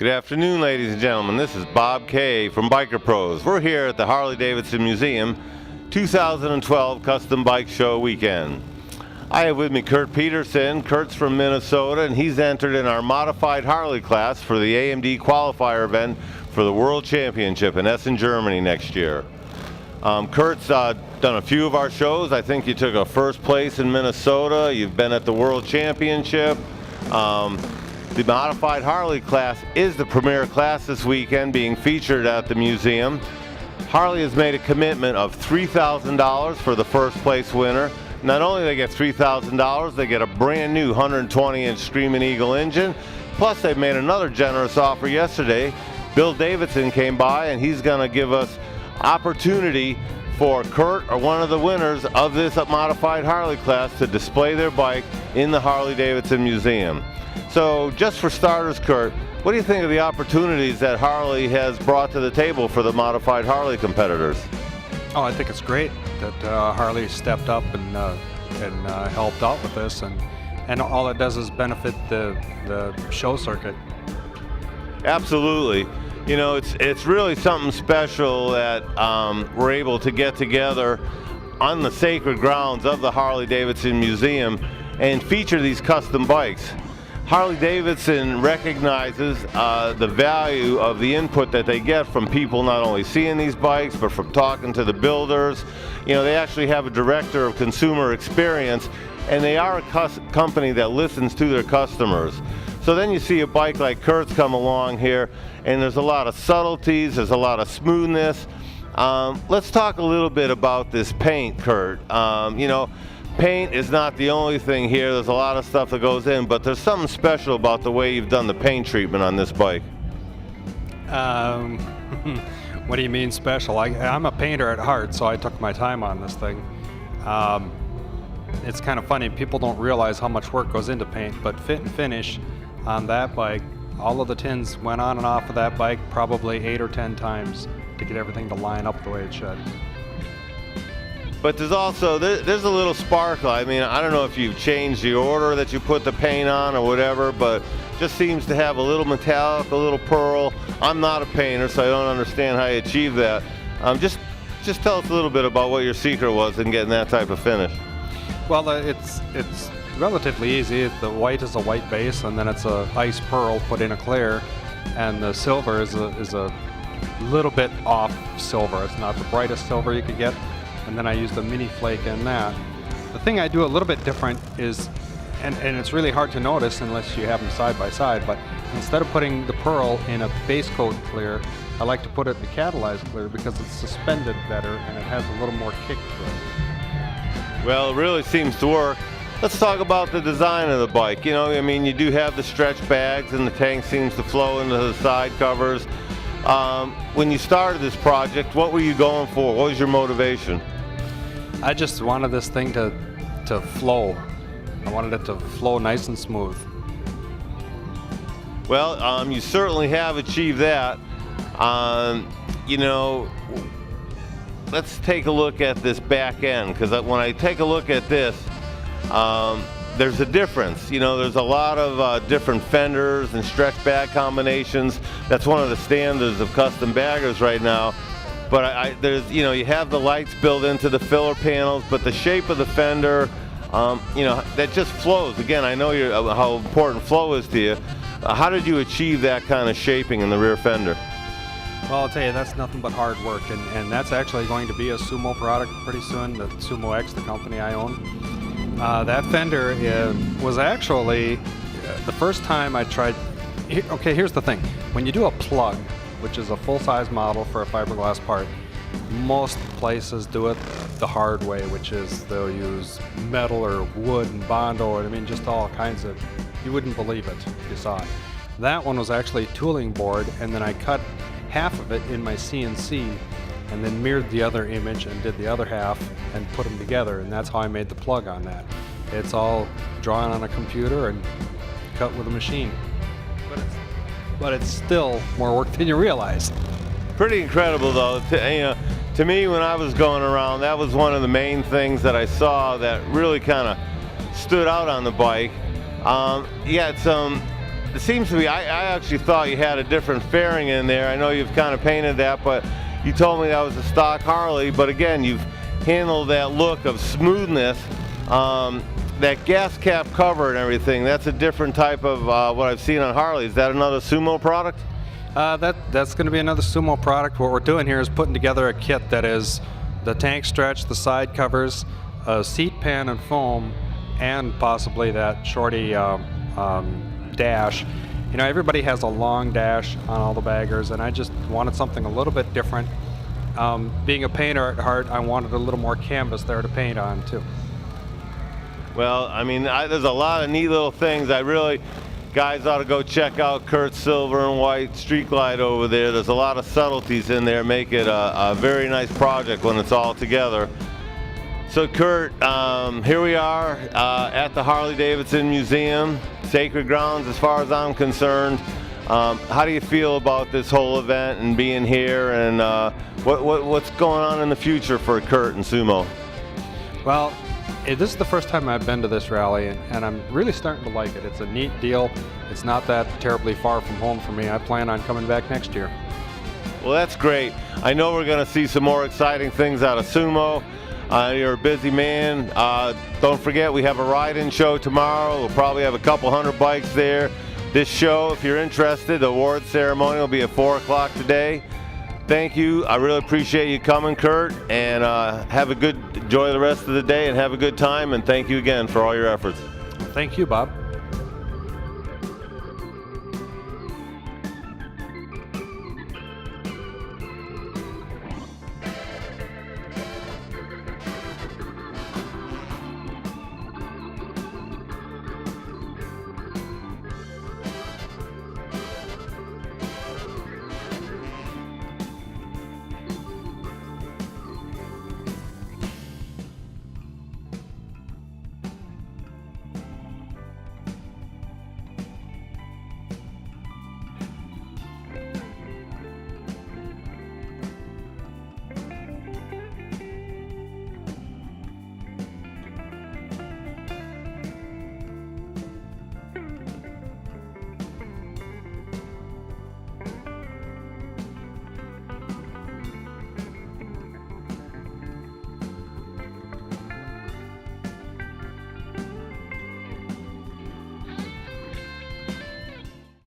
Good afternoon, ladies and gentlemen. This is Bob Kay from Biker Pros. We're here at the Harley-Davidson Museum 2012 Custom Bike Show weekend. I have with me Kurt Peterson. Kurt's from Minnesota, and he's entered in our modified Harley class for the AMD qualifier event for the World Championship in Essen, Germany next year. Kurt's done a few of our shows. I think you took a first place in Minnesota. You've been at the World Championship. The modified Harley class is the premier class this weekend, being featured at the museum. Harley has made a commitment of $3,000 for the first place winner. Not only do they get $3,000, they get a brand new 120-inch Screaming Eagle engine. Plus, they made another generous offer yesterday. Bill Davidson came by, and he's going to give us opportunity for Kurt or one of the winners of this modified Harley class to display their bike in the Harley-Davidson Museum. So just for starters, Kurt, what do you think of the opportunities that Harley has brought to the table for the modified Harley competitors? Oh, I think it's great that Harley stepped up and helped out with this, and all it does is benefit the show circuit. Absolutely. You know, it's really something special that we're able to get together on the sacred grounds of the Harley-Davidson Museum and feature these custom bikes. Harley-Davidson recognizes the value of the input that they get from people not only seeing these bikes, but from talking to the builders. You know, they actually have a director of consumer experience, and they are a company that listens to their customers. So then you see a bike like Kurt's come along here, and there's a lot of subtleties, there's a lot of smoothness. Let's talk a little bit about this paint, Kurt. You know, paint is not the only thing here. There's a lot of stuff that goes in, but there's something special about the way you've done the paint treatment on this bike. What do you mean special? I'm a painter at heart, so I took my time on this thing. It's kind of funny. People don't realize how much work goes into paint, but fit and finish on that bike, all of the tins went on and off of that bike probably 8 or 10 times to get everything to line up the way it should. But there's also, there's a little sparkle. I mean, I don't know if you've changed the order that you put the paint on or whatever, but just seems to have a little metallic, a little pearl. I'm not a painter, so I don't understand how you achieve that. Just tell us a little bit about what your secret was in getting that type of finish. Well, it's relatively easy. The white is a white base, and then it's a ice pearl put in a clear, and the silver is a little bit off silver. It's not the brightest silver you could get. And then I used a mini flake in that. The thing I do a little bit different is, and it's really hard to notice unless you have them side by side, but instead of putting the pearl in a base coat clear, I like to put it in the catalyzed clear because it's suspended better and it has a little more kick to it. Well, it really seems to work. Let's talk about the design of the bike. You know, I mean, you do have the stretch bags and the tank seems to flow into the side covers. When you started this project, what were you going for? What was your motivation? I just wanted this thing to flow. I wanted it to flow nice and smooth. Well, you certainly have achieved that. You know, let's take a look at this back end, because when I take a look at this, there's a difference. You know, there's a lot of different fenders and stretch bag combinations. That's one of the standards of custom baggers right now. But there's, you know, you have the lights built into the filler panels, but the shape of the fender, you know, that just flows. Again, I know how important flow is to you. How did you achieve that kind of shaping in the rear fender? Well, I'll tell you, that's nothing but hard work, and that's actually going to be a Sumo product pretty soon, the Sumo-X, the company I own. That fender was actually the first time I tried. Okay, here's the thing. When you do a plug, which is a full-size model for a fiberglass part, most places do it the hard way, which is they'll use metal or wood and Bondo, I mean, just all kinds of, you wouldn't believe it if you saw it. That one was actually tooling board, and then I cut half of it in my CNC and then mirrored the other image and did the other half and put them together, and that's how I made the plug on that. It's all drawn on a computer and cut with a machine. But it's still more work than you realize. Pretty incredible, though. To me, when I was going around, that was one of the main things that I saw that really kind of stood out on the bike. You had some it seems to be, I actually thought you had a different fairing in there. I know you've kind of painted that, but you told me that was a stock Harley. But again, you've handled that look of smoothness. That gas cap cover and everything, that's a different type of what I've seen on Harley. Is that another Sumo product? That's going to be another Sumo product. What we're doing here is putting together a kit that is the tank stretch, the side covers, a seat pan and foam, and possibly that shorty dash. You know, everybody has a long dash on all the baggers, and I just wanted something a little bit different. Being a painter at heart, I wanted a little more canvas there to paint on too. Well, I mean, there's a lot of neat little things. Guys ought to go check out Kurt's silver and white street glide over there. There's a lot of subtleties in there, make it a very nice project when it's all together. So Kurt, here we are at the Harley-Davidson Museum, sacred grounds as far as I'm concerned. How do you feel about this whole event and being here, and what's going on in the future for Kurt and Sumo? Well, this is the first time I've been to this rally, and I'm really starting to like it. It's a neat deal. It's not that terribly far from home for me. I plan on coming back next year. Well, that's great. I know we're going to see some more exciting things out of Sumo. You're a busy man. Don't forget, we have a ride-in show tomorrow. We'll probably have a couple hundred bikes there. This show, if you're interested, the award ceremony will be at 4 o'clock today. Thank you. I really appreciate you coming, Kurt, and enjoy the rest of the day and have a good time, and thank you again for all your efforts. Thank you, Bob.